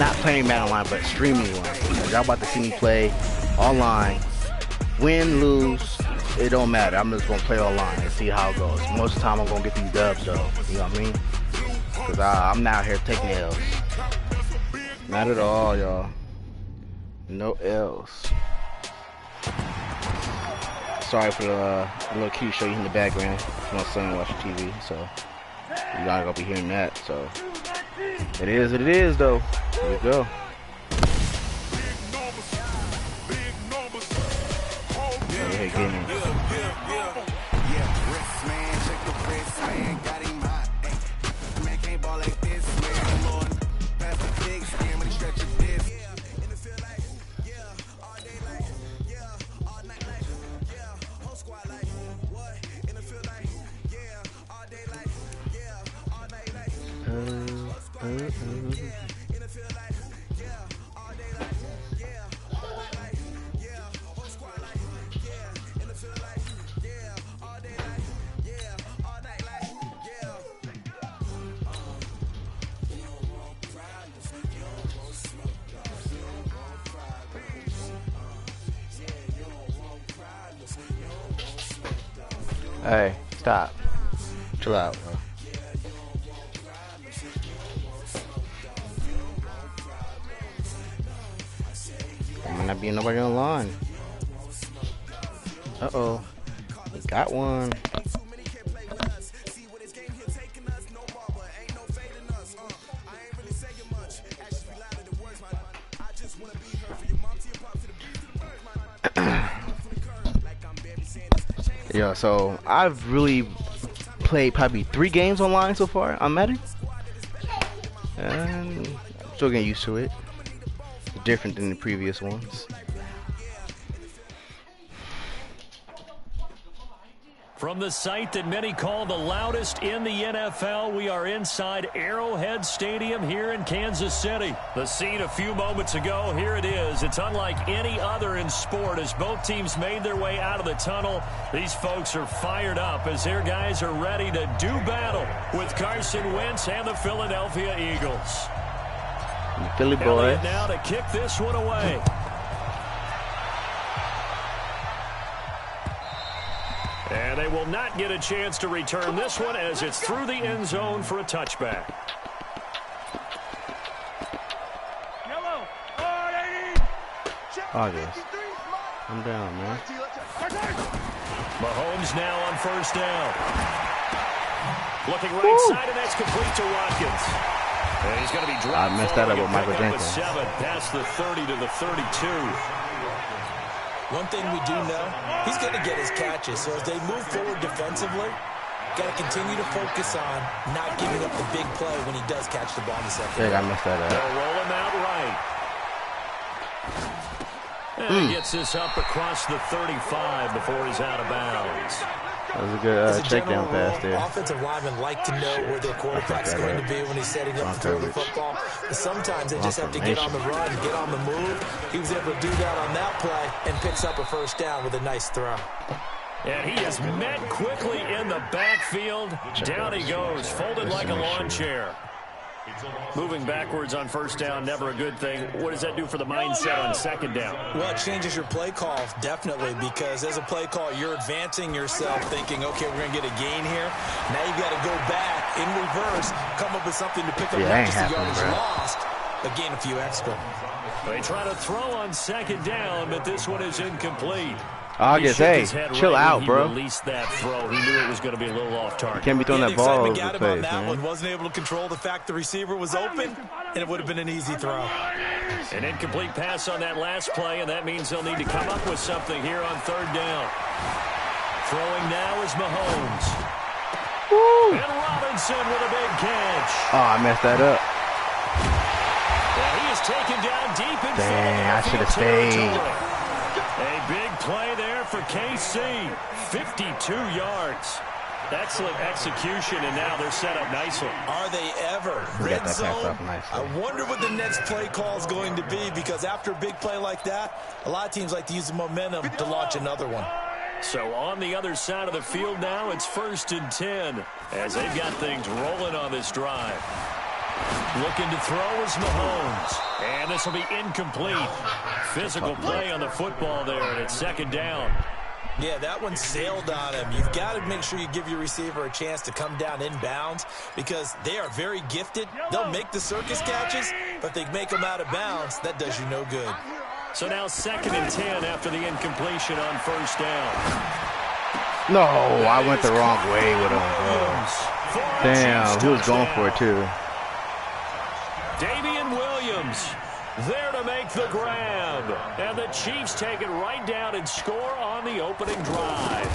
not playing Madden online, but streaming one. Y'all about to see me play online. Win, lose, it don't matter. I'm just gonna play online and see how it goes. Most of the time, I'm gonna get these dubs though. You know what I mean? Cause I'm not here taking L's. Not at all, y'all. No L's. Sorry for the little cute show you in the background. My son watching TV, so you gotta go be hearing that. So it is what it is, though. There you go. Go ahead, get him. Hey, stop. Chill out, bro. There might not be nobody online. Uh-oh. We got one. Yeah, so I've really played probably 3 games online so far on Madden, and I'm still getting used to it. Different than the previous ones. From the site that many call the loudest in the NFL, we are inside Arrowhead Stadium here in Kansas City. The scene a few moments ago, here it is. It's unlike any other in sport as both teams made their way out of the tunnel. These folks are fired up as their guys are ready to do battle with Carson Wentz and the Philadelphia Eagles. The Philly boys. Now to kick this one away. And they will not get a chance to return this one as it's through the end zone for a touchback. August. I'm down, man. Mahomes now on first down. Looking right side, and that's complete to Watkins. And he's going to be dropped. I messed that up with Michael Jenkins. 7 past the 30 to the 32. One thing we do know, he's going to get his catches. So as they move forward defensively, got to continue to focus on not giving up the big play when he does catch the ball in the second. Yeah, I messed that up. They'll roll him out right. And he gets this up across the 35 before he's out of bounds. That was a good takedown pass there. Offensive linemen like to know where their quarterback's going to be when he's setting up to throw the football. Sometimes they just have to get on the run, get on the move. He was able to do that on that play and picks up a first down with a nice throw. And he is met quickly in the backfield. Down he goes, folded like a lawn chair. Moving backwards on first down, never a good thing. What does that do for the mindset on second down? Well, it changes your play call, definitely, because as a play call, you're advancing yourself thinking, okay, we're going to get a gain here. Now you've got to go back in reverse, come up with something to pick up not just the yardage lost, but gain a few extra. They try to throw on second down, but this one is incomplete. August, hey, chill out, bro. He released that throw. He knew it was going to be a little off target. Can't be throwing that ball over the place, man. Wasn't able to control the fact the receiver was open, and it would have been an easy throw. An incomplete pass on that last play, and that means they'll need to come up with something here on third down. Throwing now is Mahomes. Woo. And Robinson with a big catch. Oh, I messed that up. Well, he is taken down deep in Dang, I should have stayed. A big play there for KC. 52 yards. Excellent execution, and now they're set up nicely. Are they ever? Red zone? I wonder what the next play call is going to be, because after a big play like that, a lot of teams like to use the momentum to launch another one. So on the other side of the field now, it's 1st and 10 as they've got things rolling on this drive. Looking to throw is Mahomes. And this will be incomplete. Physical play on the football there, and it's second down. Yeah, that one sailed on him. You've got to make sure you give your receiver a chance to come down inbounds because they are very gifted. They'll make the circus catches, but if they make them out of bounds, that does you no good. So now 2nd and 10 after the incompletion on first down. No, I went the wrong way with him, bro. Damn, he was going for it, too. Damian Williams there to make the grab. And the Chiefs take it right down and score on the opening drive.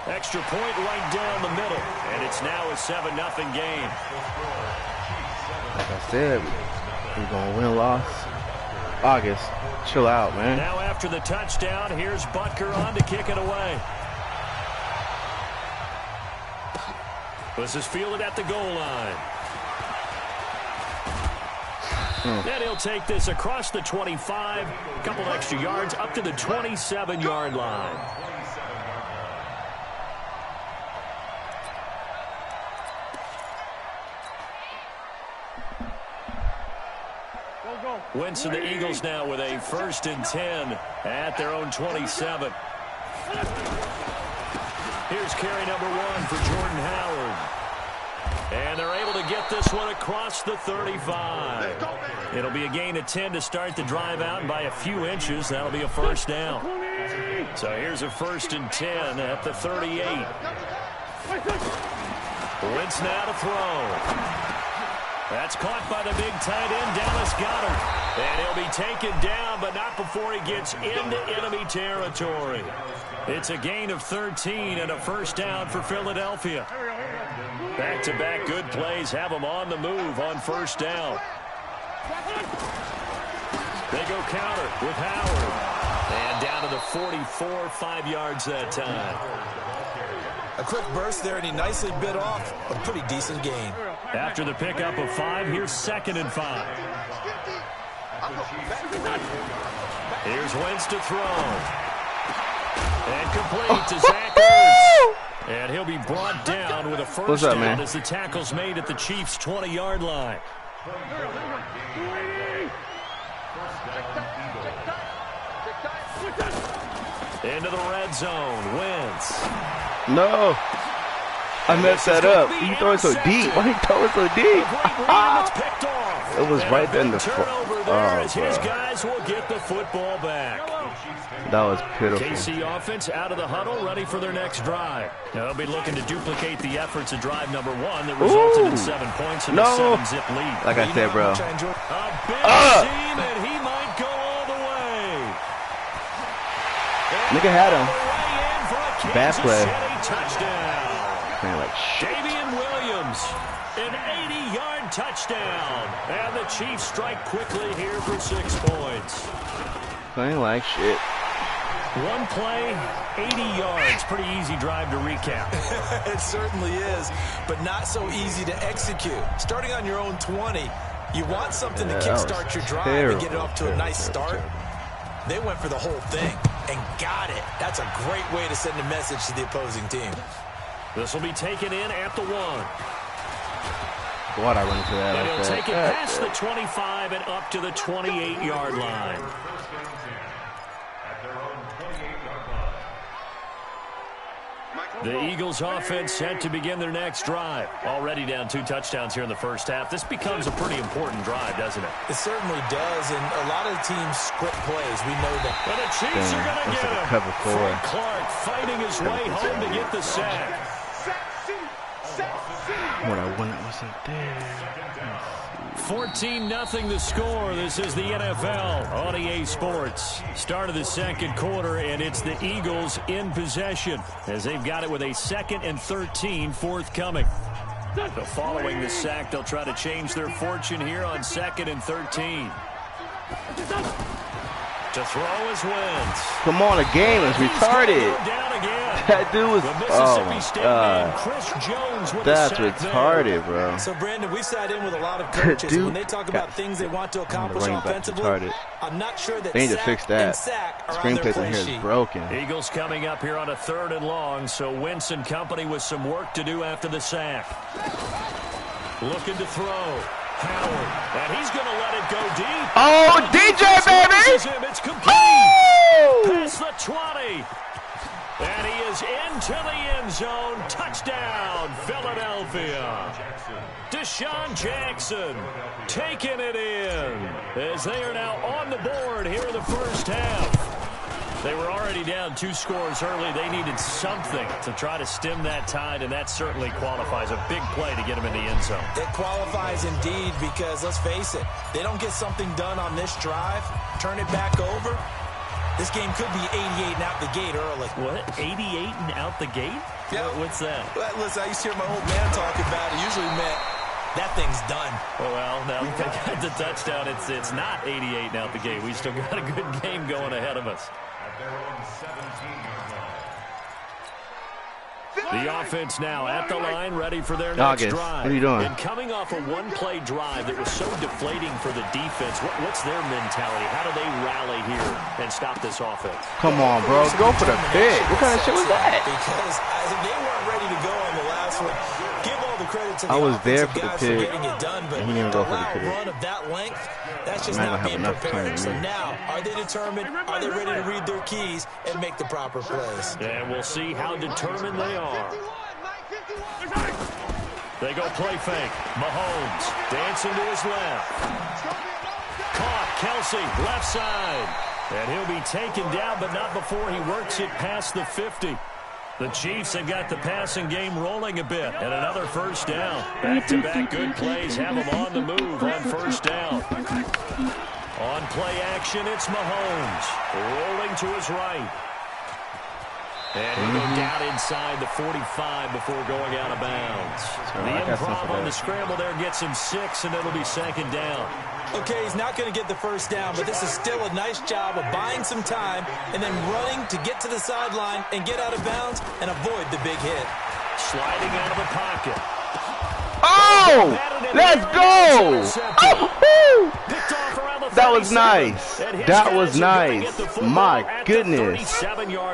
Extra point right down the middle. And it's now a 7-0 game. Like I said, we're going to win, loss. August, chill out, man. Now after the touchdown, here's Butker on to kick it away. This is fielded at the goal line. And he'll take this across the 25, a couple extra yards up to the 27-yard line. Wentz and the Eagles now with a 1st and 10 at their own 27. Here's carry number 1 for Jordan Howard. And they're able to get this one across the 35. It'll be a gain of 10 to start the drive out, and by a few inches, that'll be a first down. So here's a 1st and 10 at the 38. Wentz now to throw. That's caught by the big tight end, Dallas Goedert. And he'll be taken down, but not before he gets into enemy territory. It's a gain of 13 and a first down for Philadelphia. Back-to-back good plays have them on the move on first down. They go counter with Howard. And down to the 44, 5 yards that time. A quick burst there, and he nicely bit off a pretty decent gain. After the pickup of 5, here's 2nd and 5. Here's Wentz to throw. And complete to Zach Ertz. And he'll be brought down with a first down man? As the tackle's made at the Chiefs' 20-yard line. Into the red zone, Wentz. No. I messed that up. You throw it so deep. Why you throw it so deep? It was right there in the front. Oh, his guys will get the football back. That was pitiful. KC offense out of the huddle, ready for their next drive. Now they'll be looking to duplicate the efforts of drive number 1 that resulted in 7 points and a 7-zip lead. Like I said, bro. A big seam, and he might go all the way. Nigga had him. Bad play. Touchdown. Man, like shit. Damian Williams, an 80-yard touchdown. And the Chiefs strike quickly here for 6 points. Playing like shit. One play, 80 yards. Pretty easy drive to recap. It certainly is, but not so easy to execute. Starting on your own 20, you want something to kickstart your drive and get it off to a nice start. They went for the whole thing and got it. That's a great way to send a message to the opposing team. This will be taken in at the 1. Why'd I run into that? And he'll take it past the 25 and up to the 28-yard line. The Eagles offense set to begin their next drive. Already down 2 touchdowns here in the first half. This becomes a pretty important drive, doesn't it? It certainly does, and a lot of teams script plays. We know that. But the Chiefs are going to get him. Frank Clark fighting his way home to get the sack. What I wanted wasn't there. 14-0 the score. This is the NFL on EA Sports. Start of the second quarter, and it's the Eagles in possession as they've got it with a 2nd and 13 forthcoming. So following the sack, they'll try to change their fortune here on 2nd and 13. To throw is Wentz. Come on, the game is retarded. That dude was, oh my God. That's retarded, bro. So, Brandon, we sat in with a lot of coaches. When they talk about things they want to accomplish offensively, I'm not sure that they need to fix that. Screenplays in here is broken. Eagles coming up here on a 3rd and long, so Wentz and company with some work to do after the sack. Looking to throw. Howard. And he's going to let it go deep. Oh, DJ, baby! It's complete. Oh! Past the 20. And he is into the end zone. Touchdown, Philadelphia. Deshaun Jackson taking it in as they are now on the board here in the first half. They were already down 2 scores early. They needed something to try to stem that tide, and that certainly qualifies. A big play to get them in the end zone. It qualifies indeed because, let's face it, they don't get something done on this drive, turn it back over. This game could be 88 and out the gate early. What? 88 and out the gate? Yeah. What's that? Listen, I used to hear my old man talk about it. Usually meant that thing's done. Oh, well, now they got the touchdown. It's not 88 and out the gate. We still got a good game going ahead of us. The offense now at the line, ready for their next drive. What are you doing? And coming off a one-play drive that was so deflating for the defense, what's their mentality? How do they rally here and stop this offense? Come on, bro. Go for the pick. What kind of shit was that? Because they weren't ready to go on the last one. Give all the credit to the I was there offensive for the guys pick. getting it done, but He didn't go for the pick. run of that length, that's just Might not not being have enough prepared. time, So man. now, are they determined? Are they ready to read their keys and make the proper plays? And we'll see how determined they are. They go play fake. Mahomes dancing to his left. Caught. Kelsey, left side. And he'll be taken down, but not before he works it past the 50. The Chiefs have got the passing game rolling a bit. And another first down. Back-to-back good plays have them on the move on first down. On play action, it's Mahomes. Rolling to his right. And he'll go down inside the 45 before going out of bounds. The improv on the scramble there gets him 6, and it'll be second down. Okay, he's not going to get the first down, but this is still a nice job of buying some time and then running to get to the sideline and get out of bounds and avoid the big hit. Sliding out of the pocket. Oh! Let's go! Oh! That was nice. That was nice. My goodness.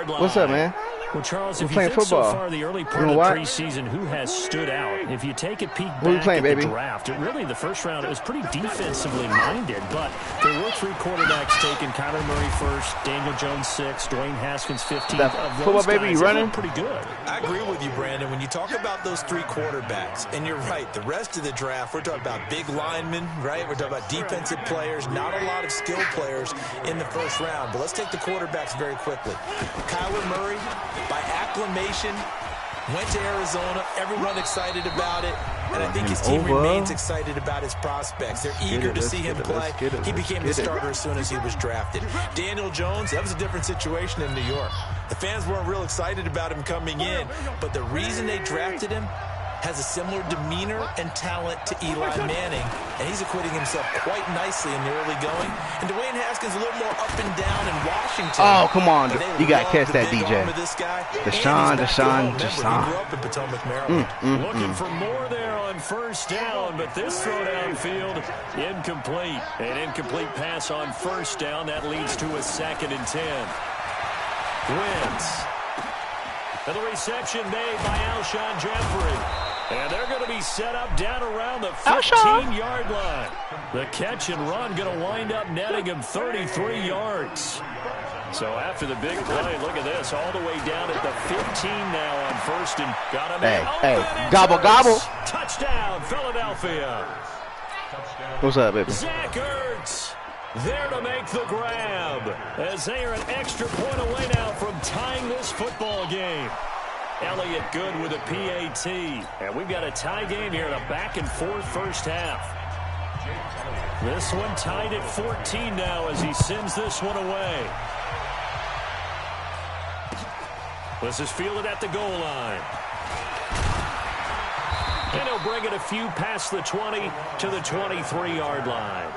What's up, man? Well, Charles, if We're playing you think football. so far the early part of the preseason, who has stood out? If you take a peek back playing, at baby? the draft, really the first round, it was pretty defensively minded, but there were 3 quarterbacks taken. Kyler Murray first, Daniel Jones 6, Dwayne Haskins 15. That football, baby, you running? Pretty good. I agree with you, Brandon. When you talk about those 3 quarterbacks, and you're right, the rest of the draft, we're talking about big linemen, right? We're talking about defensive players, not a lot of skilled players in the first round. But let's take the quarterbacks very quickly. Kyler Murray, by acclamation, went to Arizona. Everyone excited about it. And I think his team remains excited about his prospects. They're eager to see him play. He became the starter as soon as he was drafted. Daniel Jones, that was a different situation in New York. The fans weren't real excited about him coming in, but the reason they drafted him has a similar demeanor and talent to Eli Manning, and he's acquitting himself quite nicely in the early going. And Dwayne Haskins a little more up and down in Washington. Oh, come on. You got to catch that, DJ. Deshaun. Deshaun. He grew up in Potomac, Maryland. Looking for more there on first down, but this throw downfield incomplete. An incomplete pass on first down. That leads to a 2nd and 10. Wentz. And the reception made by Alshon Jeffrey. And they're going to be set up down around the 15-yard line. The catch and run going to wind up netting him 33 yards. So after the big play, look at this, all the way down at the 15 now on first and got him. Hey, gobble, gobble. Touchdown, Philadelphia. What's up, baby? Zach Ertz there to make the grab as they are an extra point away now from tying this football game. Elliott good with a PAT. And we've got a tie game here in a back-and-forth first half. This one tied at 14 now as he sends this one away. This is fielded at the goal line. And he'll bring it a few past the 20 to the 23-yard line.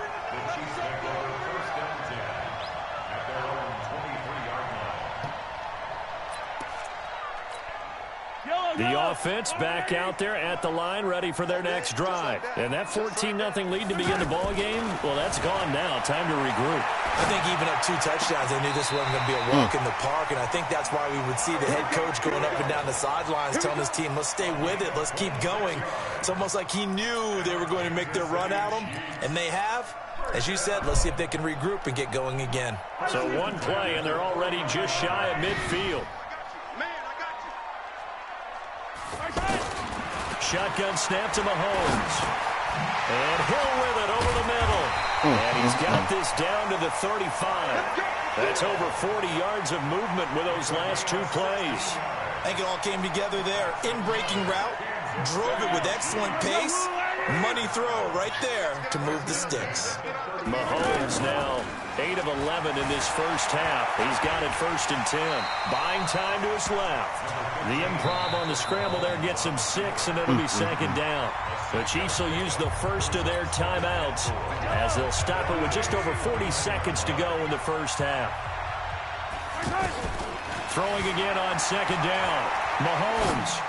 The offense back out there at the line, ready for their next drive. And that 14-0 lead to begin the ball game, well, that's gone now. Time to regroup. I think even up 2 touchdowns, they knew this wasn't going to be a walk in the park, and I think that's why we would see the head coach going up and down the sidelines telling his team, let's stay with it, let's keep going. It's almost like he knew they were going to make their run at him, and they have. As you said, let's see if they can regroup and get going again. So one play, and they're already just shy of midfield. Shotgun snap to Mahomes. And Hill with it over the middle. And he's got this down to the 35. That's over 40 yards of movement with those last 2 plays. I think it all came together there. In-breaking route, drove it with excellent pace. Money throw right there to move the sticks. Mahomes now 8 of 11 in this first half. He's got it 1st and 10. Buying time to his left. The improv on the scramble there gets him 6, and it'll be 2nd down. The Chiefs will use the first of their timeouts as they'll stop it with just over 40 seconds to go in the first half. Throwing again on 2nd down. Mahomes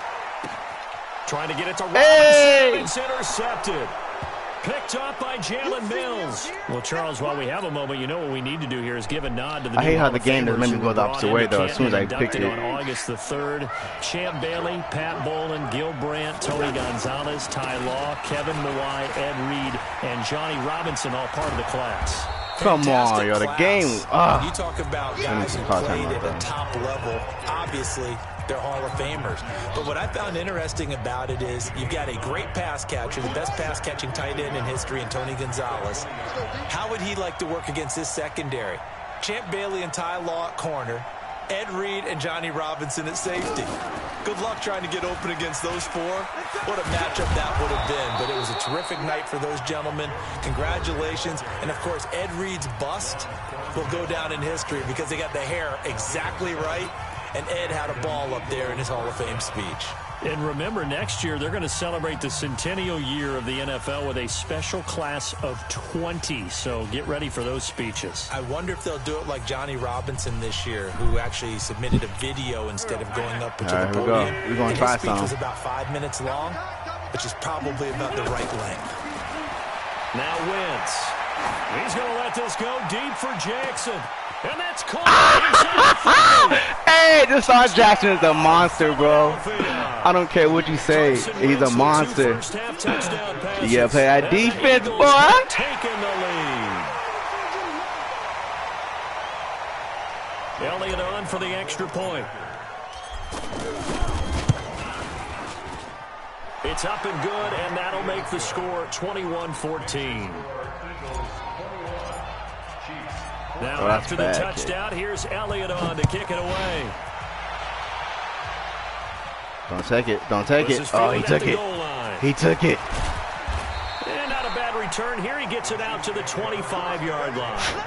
trying to get it to Robinson. It's intercepted. Picked up by Jalen Mills. Well, Charles, while we have a moment, you know what we need to do here is give a nod to the I hate how the game doesn't let me go the opposite way, though, as soon as I picked it. On August the 3rd, Champ Bailey, Pat Bowlen, Gil Brandt, Tony Gonzalez, Ty Law, Kevin Mawai, Ed Reed, and Johnny Robinson, all part of the class. Come on, yo, the game. You talk about guys who played at a top level, obviously they're Hall of Famers. But what I found interesting about it is you've got a great pass catcher, the best pass-catching tight end in history, in Tony Gonzalez. How would he like to work against this secondary? Champ Bailey and Ty Law at corner, Ed Reed and Johnny Robinson at safety. Good luck trying to get open against those 4. What a matchup that would have been. But it was a terrific night for those gentlemen. Congratulations. And, of course, Ed Reed's bust will go down in history because they got the hair exactly right. And Ed had a ball up there in his Hall of Fame speech. And remember, next year they're going to celebrate the centennial year of the NFL with a special class of 20. So get ready for those speeches. I wonder if they'll do it like Johnny Robinson this year, who actually submitted a video instead of going up into the podium. We're going to try some. His speech was about 5 minutes long, which is probably about the right length. Now Wentz. He's going to let this go deep for Jackson. And that's caught. Hey, Deshaun Jackson is a monster, bro. I don't care what you say. He's a monster. Yeah, play that defense, boy. Taking the lead. Elliott on for the extra point. It's up and good, and that'll make the score 21-14. Now after the touchdown, here's Elliott on to kick it away. Don't take it. Don't take it. Oh, he took it. He took it. And not a bad return here. He gets it out to the 25-yard line.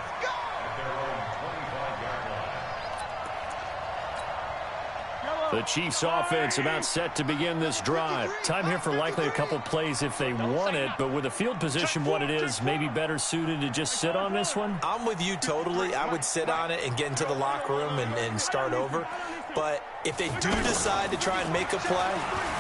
The Chiefs offense about set to begin this drive. Time here for likely a couple plays if they want it, but with the field position what it is, maybe better suited to just sit on this one? I'm with you totally. I would sit on it and get into the locker room and start over. But if they do decide to try and make a play,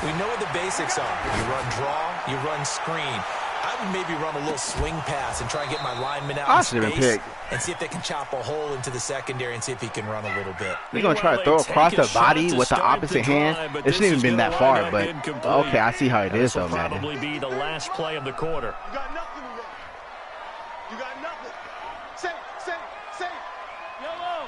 we know what the basics are. You run draw, you run screen. I would maybe run a little swing pass and try and get my lineman out in space and see if they can chop a hole into the secondary and see if he can run a little bit. They're going to try to throw across the body with the opposite hand. It shouldn't even been that far, but okay, I see how it is, though, man. Probably be the last play of the quarter. You got nothing to run. You got nothing. Safe. Yellow.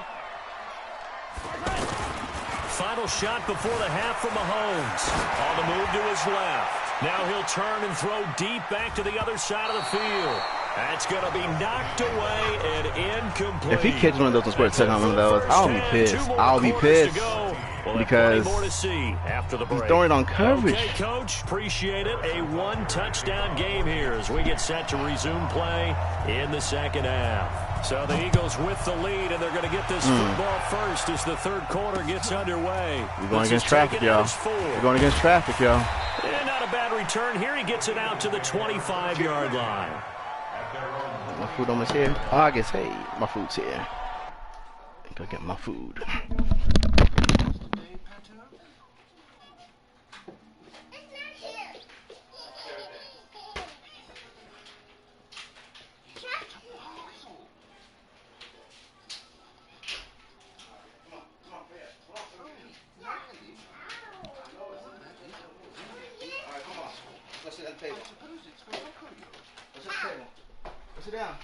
Final shot before the half from Mahomes. On the move to his left. Now he'll turn and throw deep back to the other side of the field. That's going to be knocked away and incomplete. If he catches one of those and squares touch on one of those, I'll be pissed. I'll be pissed because he's throwing it on coverage. Okay, Coach, appreciate it. A one-touchdown game here as we get set to resume play in the second half. So the Eagles with the lead, and they're going to get this football first as the third quarter gets underway. We're going against traffic, y'all. We're going against traffic, y'all. And not a bad return here. He gets it out to the 25-yard line. My food almost here. Oh, I guess, hey, my food's here. Go get my food. Sit down.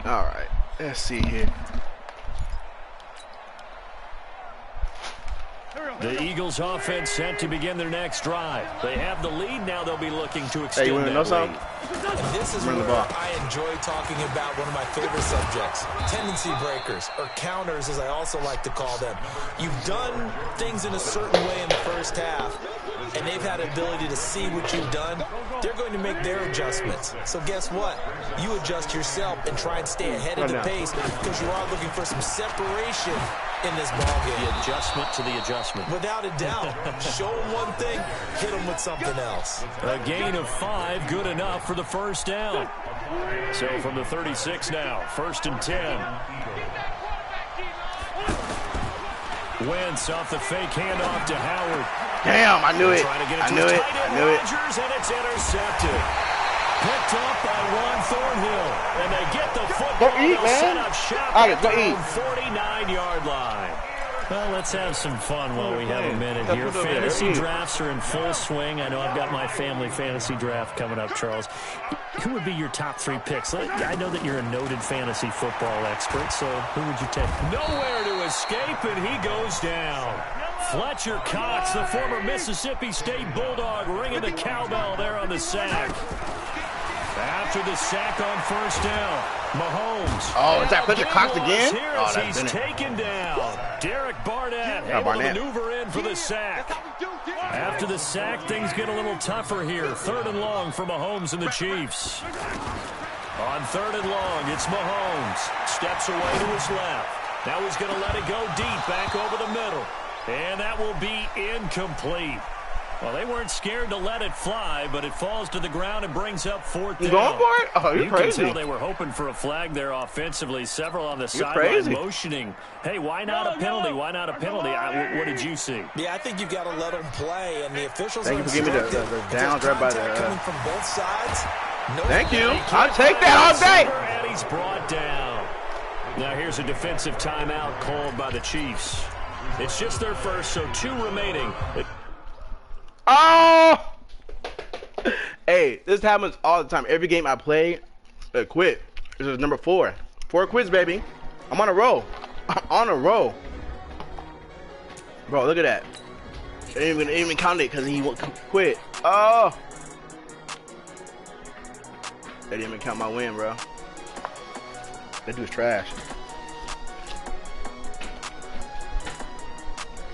All right, let's see here. The Eagles offense set to begin their next drive. They have the lead now. They'll be looking to extend that lead. And this is where I enjoy talking about one of my favorite subjects, tendency breakers, or counters as I also like to call them. You've done things in a certain way in the first half, and they've had the ability to see what you've done. They're going to make their adjustments. So guess what? You adjust yourself and try and stay ahead of the pace because you are looking for some separation in this ballgame. The adjustment to the adjustment. Without a doubt. Show them one thing, hit them with something else. A gain of 5, good enough for the first down. So from the 36 now, 1st and 10. Wentz off the fake handoff to Howard. Damn, I knew it. I knew it. Rodgers, and it's intercepted. Picked up by Ron Thornhill. And they get the football. Go eat, man. Set up shop at the 49-yard line. Well, let's have some fun while we have a minute here. Fantasy drafts are in full swing. I know I've got my family fantasy draft coming up, Charles. Who would be your top 3 picks? I know that you're a noted fantasy football expert, so who would you take? Nowhere to escape, and he goes down. Fletcher Cox, the former Mississippi State Bulldog, ringing the cowbell there on the sack. After the sack on first down, Mahomes. Oh, is that Fletcher Cox again? Oh, that's he's taken down. Derek Barnett able to maneuver in for the sack. After the sack, things get a little tougher here. 3rd and long for Mahomes and the Chiefs. On 3rd and long, it's Mahomes. Steps away to his left. Now he's going to let it go deep, back over the middle. And that will be incomplete. Well, they weren't scared to let it fly, but it falls to the ground and brings up 4th down. You going for it? Oh, you're crazy. You can tell they were hoping for a flag there offensively. Several on the sideline motioning. Hey, why not a penalty? Why not a penalty? What did you see? Yeah, I think you've got to let them play, and the officials Thank you for giving me the downs right by the... coming from both sides. No, thank you. I'll take that all day. And he's brought down. Now here's a defensive timeout called by the Chiefs. It's just their first, so 2 remaining. Oh! Hey, this happens all the time. Every game I play, I quit. This is number 4. 4 quits, baby. I'm on a roll. I'm on a roll. Bro, look at that. They didn't even count it because he quit. Oh! They didn't even count my win, bro. That dude's trash.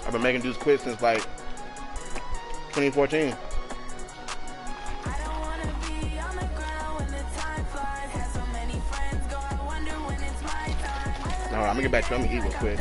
I've been making dudes quit since like 2014. No, I'm gonna get back to them and eat real quick.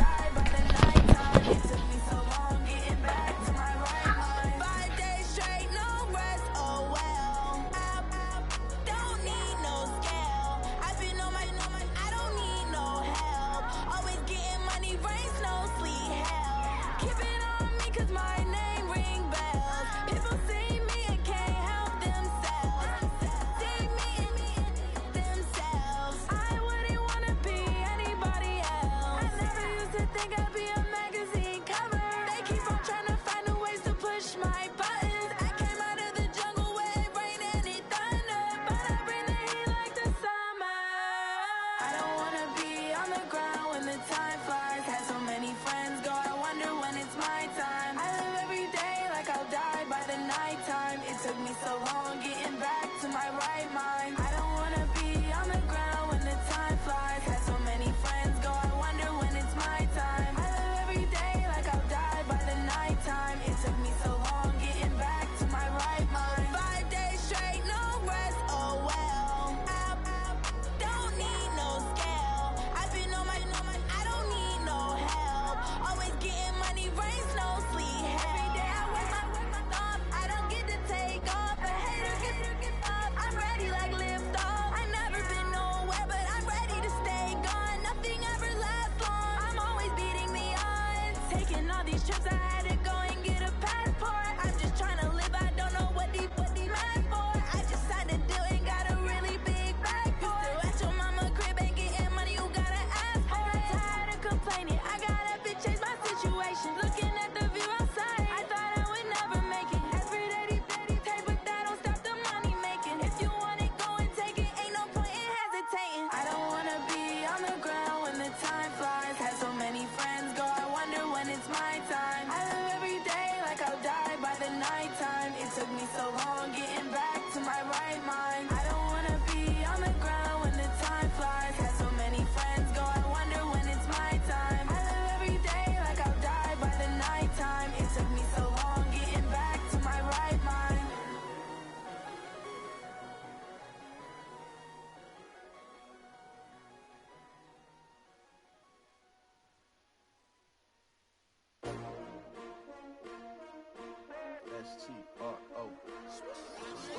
S-T-R-O.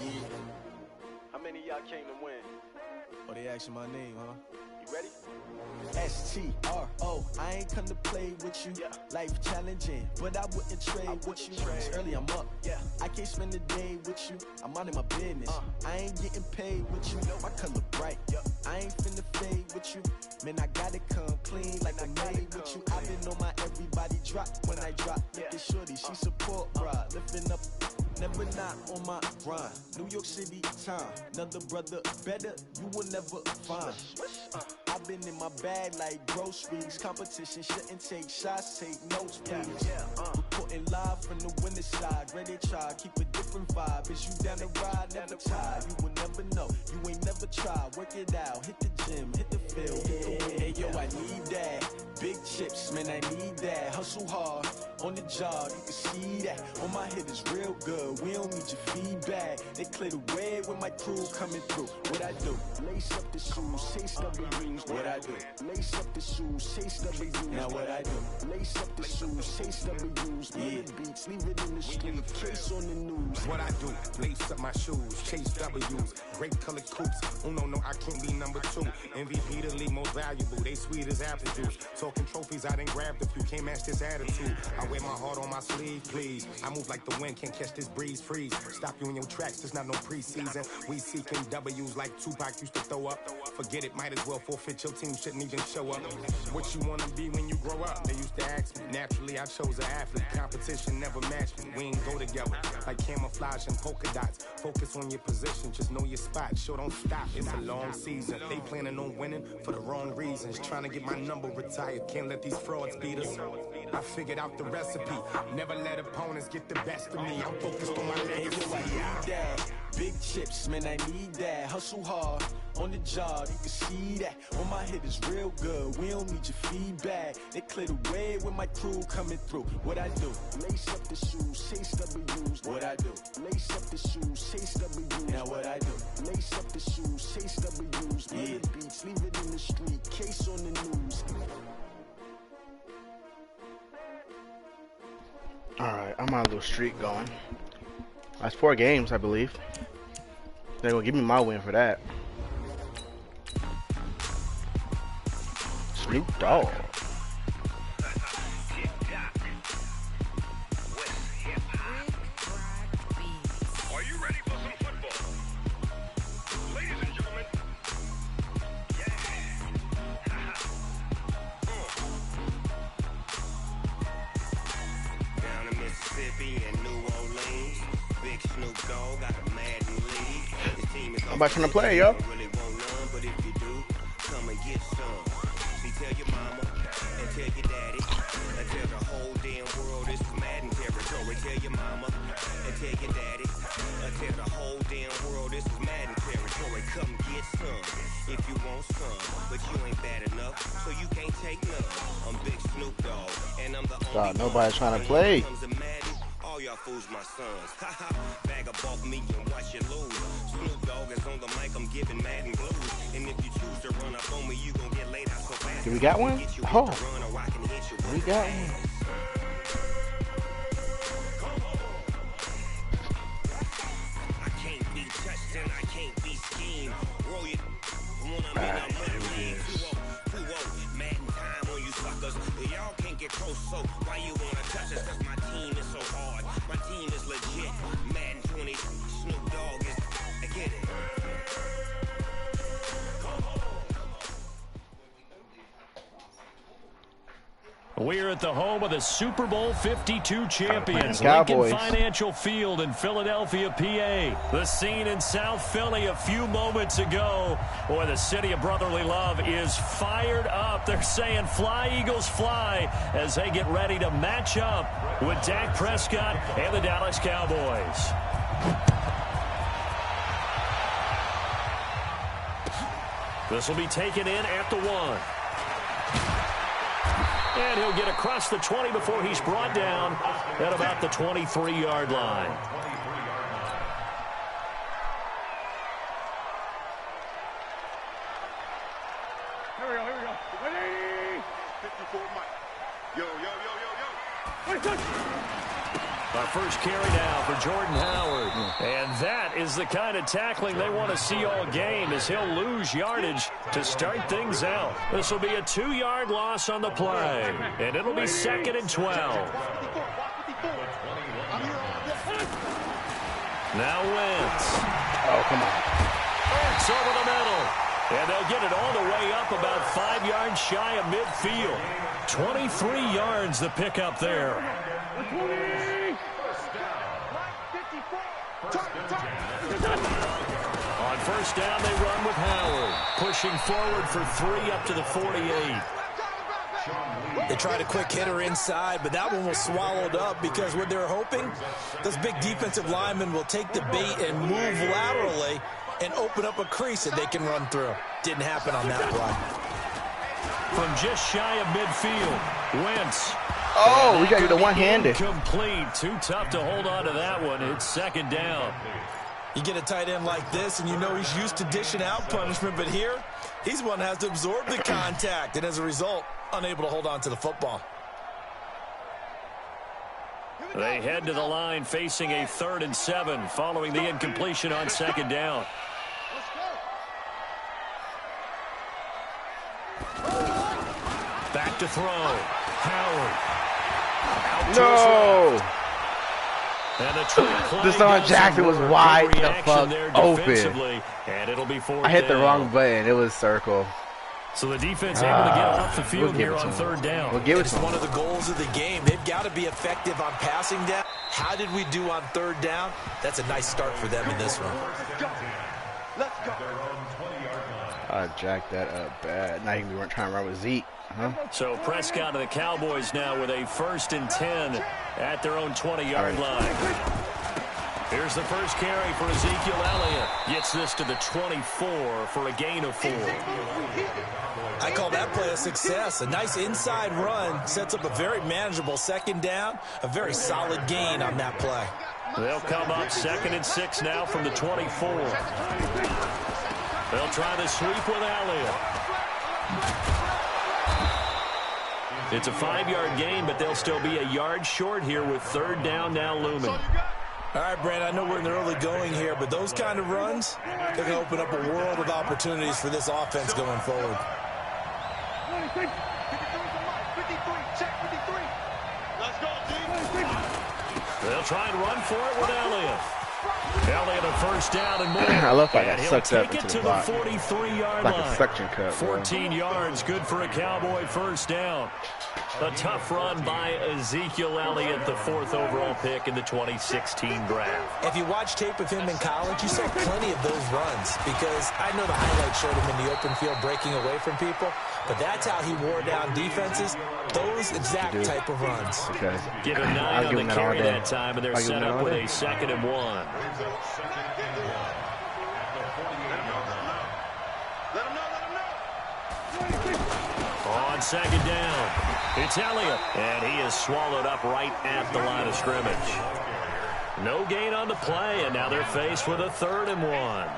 Yeah. How many of y'all came to win? Oh, they asking my name, huh? You ready? S-T-R-O. I ain't come to play with you. Yeah. Life challenging, but I wouldn't trade with you. It's early, I'm up. Yeah. I can't spend the day with you. I'm out in my business. I ain't getting paid with you. My color bright. I ain't finna fade with you. Man, I gotta come clean like I made with you. I've been on my everybody drop when I drop. Look at shorty, she support, bruh. Lifting up, never not on my grind. New York City time, another brother better, you will never find. I've been in my bag like groceries. Competition shouldn't take shots, take notes, please. Reporting live from the winter side. Ready to try, keep a different vibe. Is you down the ride, never tired. You will never know, you ain't never tried. Work it out, hit the gym, hit the field, hit the win. Hey yo, I need that. Big chips, man, I need that. Hustle hard, on the job, you can see that. On my hit is real good, we don't need your feedback. They clear the way with my crew coming through. What I do? Lace up the shoes, chase W's. What I do? Lace up the shoes, chase W's. Now what I do? Lace up the shoes, chase W's. Yeah. Beats, leave it in the street, case on the news. What I do? Lace up my shoes, chase W's. Great colored coops. Oh no, I can't be number 2. MVP the league most valuable. They sweet as apple juice. Talking trophies, I done grabbed a few. Can't match this attitude. I wear my heart on my sleeve, please. I move like the wind, can't catch this breeze. Freeze. Stop you in your tracks. There's not no preseason. We seeking W's like Tupac used to throw up. Forget it, might as well forfeit. Your team shouldn't even show up. What you wanna be when you grow up? They used to ask me. Naturally, I chose an athlete. Competition never matched me. We ain't go together like camouflage and polka dots. Focus on your position, just know your spot. Sure, don't stop. It's a long season. They planning on winning for the wrong reasons. Trying to get my number retired. Can't let these frauds beat us. I figured out the recipe. Never let opponents get the best of me. I'm focused on my legacy. I need that. Big chips, man, I need that. Hustle hard, on the job, you can see that. On my hit is real good, we don't need your feedback. They clear the way with my crew coming through. What I do? Lace up the shoes, chase W's. What I do? Lace up the shoes, chase W's. Now what I do? Lace up the shoes, chase W's. Yeah. Beats, leave it in the street, case on the news. Alright, I'm on a little streak going. That's 4 games, I believe. They're gonna give me my win for that. Snoop Dogg. Are you ready for some football? Ladies and gentlemen. Down in Mississippi and New Orleans, big Snoop Dogg got a Madden league. His team is I'm about to play, yo. really want none, but if you do, come and get some. See, tell your mama and tell your daddy and tell the whole damn world this is Madden territory. Tell your mama and tell your daddy and tell the whole damn world this is Madden territory. Come get some if you want some, but you ain't bad enough, so you can't take none. I'm Big Snoop Dogg, and I'm the only nobody's trying to play. All y'all fools my sons. Bag up off me and watch you lose. Snoop Dogg is on the mic, I'm giving Madden blues. And if you choose to run up on me, you gon' get laid out so fast. Do we got one? Oh, we got one. I can't be touched and I can't be schemed. Roll you wanna mean I'm money. 2-0, Madden time on you suckers. Y'all can't get close, so why you wanna touch us? Cause my team is so hard. My team is legit. Madden 20, Snoop Dogg is. I get it. We're at the home of the Super Bowl 52 champions, Cowboys. Lincoln Financial Field in Philadelphia, PA. The scene in South Philly a few moments ago. Boy, the city of brotherly love is fired up. They're saying fly, Eagles, fly, as they get ready to match up with Dak Prescott and the Dallas Cowboys. This will be taken in at the 1. And he'll get across the 20 before he's brought down at about the 23-yard line. Here we go. Ready? 54 Mike. Yo. Our first carry now for Jordan Howard. And that is the kind of tackling they want to see all game, as he'll lose yardage to start things out. This will be a 2-yard loss on the play, and it'll be 2nd and 12. Now Wentz. Oh, come on. Wentz over the middle. And they'll get it all the way up about 5 yards shy of midfield. 23 yards the pickup there. On first down, they run with Howard, pushing forward for 3 up to the 48. They tried a quick hitter inside, but that one was swallowed up because what they're hoping, those big defensive linemen will take the bait and move laterally and open up a crease that they can run through. Didn't happen on that play. From just shy of midfield, Wentz. Oh, we got to do the one-handed. Complete. Too tough to hold on to that one. It's 2nd down. You get a tight end like this, and you know he's used to dishing out punishment, but here, he's one that has to absorb the contact, and as a result, unable to hold on to the football. They head to the line facing a 3rd and 7 following the incompletion on 2nd down. Back to throw. Howard. No. And the Deshaun Jackson was wide the fuck open. And it'll be 4th I hit the down. wrong button. It was circle. So the defense able to get off the field here on 3rd down. We'll give it to It's one of the goals of the game. They've got to be effective on passing down. How did we do on 3rd down? That's a nice start for them in this one. Let's go. I jacked that up bad. Not even we weren't trying to run with Zeke. Huh? So Prescott and the Cowboys now with a 1st and 10 at their own 20-yard line. Here's the first carry for Ezekiel Elliott. Gets this to the 24 for a gain of 4. I call that play a success. A nice inside run sets up a very manageable 2nd down. A very solid gain on that play. They'll come up 2nd and 6 now from the 24. They'll try the sweep with Elliott. It's a 5-yard gain, but they'll still be a yard short here with 3rd down now looming. All right, Brandon, I know we're in the early going here, but those kind of runs, they're going to open up a world of opportunities for this offense going forward. 53, check 53. Let's go, D. They'll try and run for it with Elliott. Elliott a 1st down and more. I love how that he'll sucks up take it into to the block. the 43-yard Like line. a suction cup. 14 yards, good for a Cowboy 1st down. A tough run by Ezekiel Elliott, the 4th overall pick in the 2016 draft. If you watch tape of him in college, you saw plenty of those runs because I know the highlights showed him in the open field breaking away from people, but that's how he wore down defenses, those exact type of runs. Okay. Give him 9 on the carry that time, and they're set up with a 2nd and 1. On 2nd down, it's Elliott, and he is swallowed up right at the line of scrimmage. No gain on the play, and now they're faced with a 3rd and 1.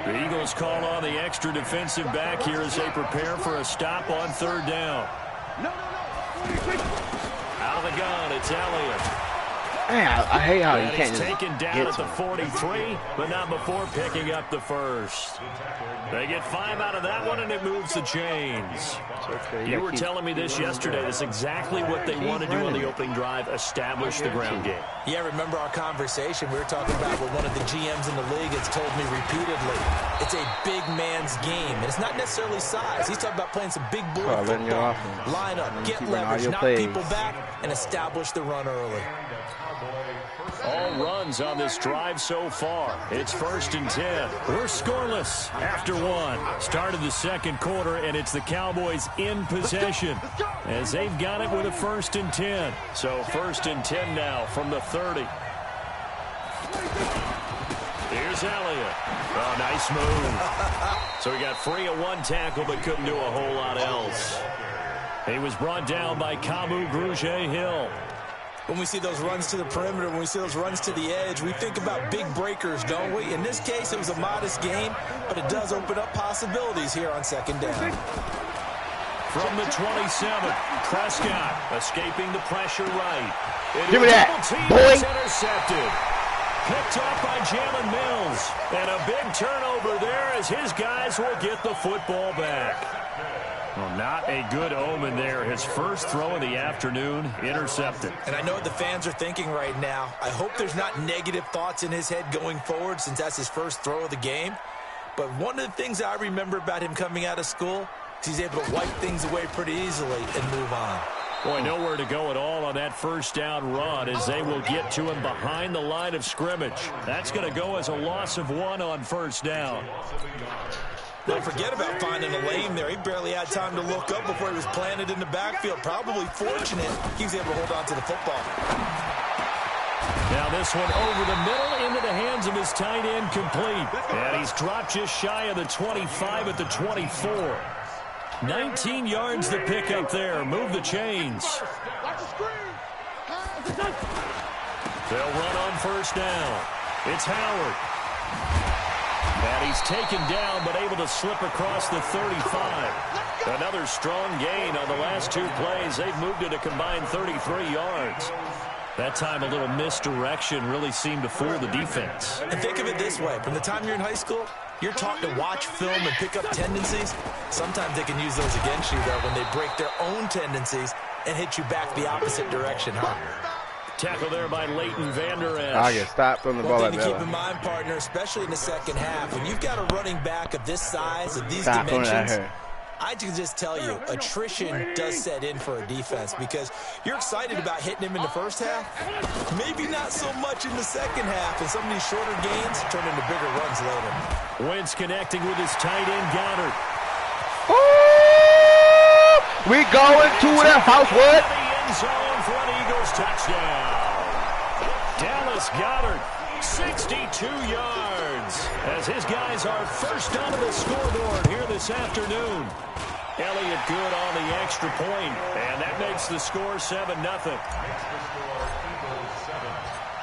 The Eagles call on the extra defensive back here as they prepare for a stop on 3rd down. Out of the gun, it's Elliott. Man, I hate how you And can't he's just taken down get at to the him. 43, but not before picking up the 1st. They get 5 out of that one, and it moves the chains. Okay, You were telling me this yesterday. That's exactly what they want to do on the opening drive, establish the ground game. Yeah, remember our conversation? We were talking about what one of the GMs in the league has told me repeatedly. It's a big man's game, and it's not necessarily size. He's talking about playing some big boy football. Line up, get leverage, knock people back, and establish the run early. All runs on this drive so far. It's 1st and 10. We're scoreless after 1. Started the 2nd quarter, and it's the Cowboys in possession as they've got it with a 1st and 10. So 1st and 10 now from the 30. Here's Elliott. Oh, nice move. So he got free of 1 tackle, but couldn't do a whole lot else. He was brought down by Kamu Grugier-Hill. When we see those runs to the perimeter, when we see those runs to the edge, we think about big breakers, don't we? In this case, it was a modest gain, but it does open up possibilities here on 2nd down. From the 27, Prescott escaping the pressure right. Give me that, boy. Intercepted. Picked up by Jalen Mills. And a big turnover there as his guys will get the football back. Well, not a good omen there. His first throw of the afternoon, intercepted. And I know what the fans are thinking right now. I hope there's not negative thoughts in his head going forward since that's his first throw of the game. But one of the things I remember about him coming out of school is he's able to wipe things away pretty easily and move on. Boy, nowhere to go at all on that first down run as they will get to him behind the line of scrimmage. That's going to go as a loss of 1 on first down. Don't forget about finding a lane there. He barely had time to look up before he was planted in the backfield. Probably fortunate he was able to hold on to the football. Now this one over the middle into the hands of his tight end, complete. And he's dropped just shy of the 25 at the 24. 19 yards to pick up there. Move the chains. They'll run on first down. It's Howard. And he's taken down but able to slip across the 35. Another strong gain on the last 2 plays. They've moved it a combined 33 yards. That time a little misdirection really seemed to fool the defense. And think of it this way. From the time you're in high school, you're taught to watch film and pick up tendencies. Sometimes they can use those against you, though, when they break their own tendencies and hit you back the opposite direction, huh? Tackle there by Leighton Vander Esch. I get stopped from the ball. One thing to keep in mind, partner, especially in the second half, when you've got a running back of this size, of these dimensions, I can just tell you, attrition does set in for a defense because you're excited about hitting him in the first half. Maybe not so much in the second half, and some of these shorter gains turn into bigger runs later. Wentz connecting with his tight end, Goddard. We going to the house, what? The end zone for an Eagles touchdown. Dallas Goddard, 62 yards, as his guys are first onto the scoreboard here this afternoon. Elliott good on the extra point, and that makes the score 7-0.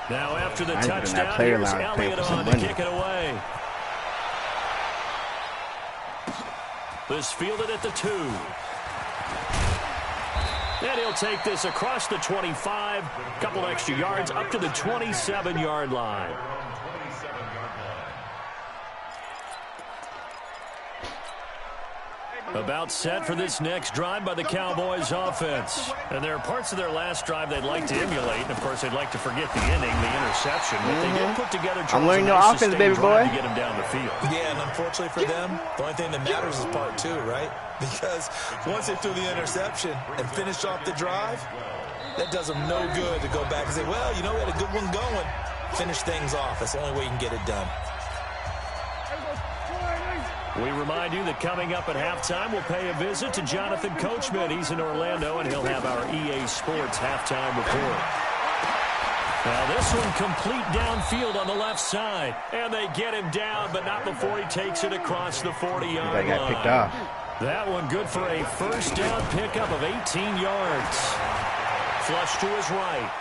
Now after the touchdown, here's Elliott on to kick it away. This fielded at the 2. And he'll take this across the 25, couple extra yards up to the 27-yard line. About set for this next drive by the Cowboys offense. And there are parts of their last drive they'd like to emulate. And, of course, they'd like to forget the inning, the interception. But they did put together I'm learning your offense, baby boy. To get him down the field. Yeah, and unfortunately for them, the only thing that matters is part 2, right? Because once they threw the interception and finished off the drive, that does them no good to go back and say, well, you know, we had a good one going. Finish things off. That's the only way you can get it done. We remind you that coming up at halftime, we'll pay a visit to Jonathan Coachman. He's in Orlando, and he'll have our EA Sports halftime report. Now this one complete downfield on the left side. And they get him down, but not before he takes it across the 40-yard line. That got picked off. That one good for a first down pickup of 18 yards. Flush to his right.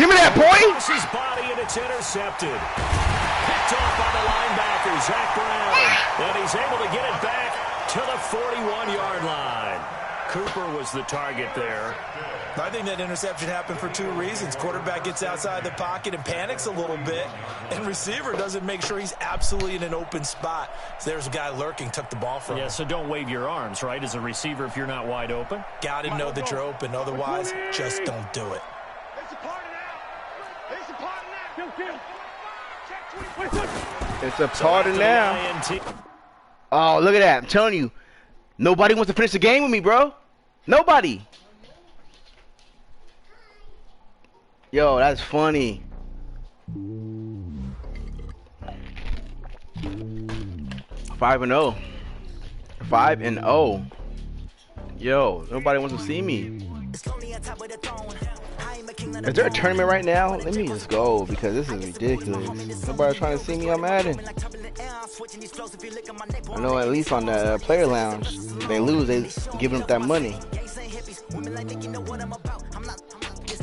Give me that, boy! Across his body, and it's intercepted. Picked off by the linebacker, Zach Brown. And he's able to get it back to the 41-yard line. Cooper was the target there. I think that interception happened for 2 reasons. Quarterback gets outside the pocket and panics a little bit, and receiver doesn't make sure he's absolutely in an open spot. So there's a guy lurking, took the ball from him. Yeah, so don't wave your arms, right, as a receiver if you're not wide open. Got to know that you're open. Otherwise, just don't do it. It's a party now. Oh, look at that. I'm telling you, nobody wants to finish the game with me, bro. Nobody. Yo, that's funny. 5-0. 5-0. Yo, nobody wants to see me. Is there a tournament right now? Let me just go because this is ridiculous. Nobody trying to see me on Madden. I know at least on the player lounge, if they lose, they give them that money.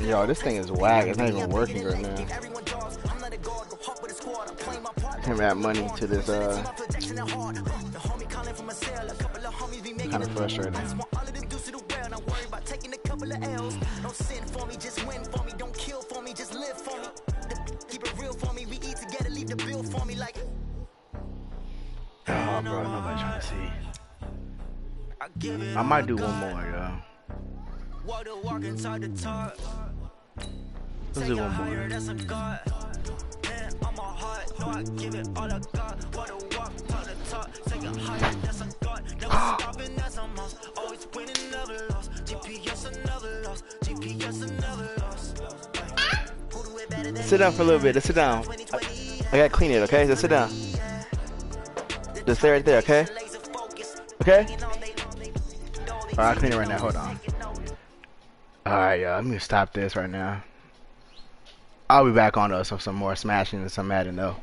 Yo, this thing is whack. It's not even working right now. him add money to this. Kind of frustrating. Oh, bro, nobody trying to see. I might do one more, yo. Let's do one more. Sit down for a little bit. Let's sit down. I gotta clean it, okay? Just sit down. Just stay right there, okay? Okay? Alright, I'll clean it right now. Hold on. Alright, y'all. I'm gonna stop this right now. I'll be back on some more smashing and some Madden though.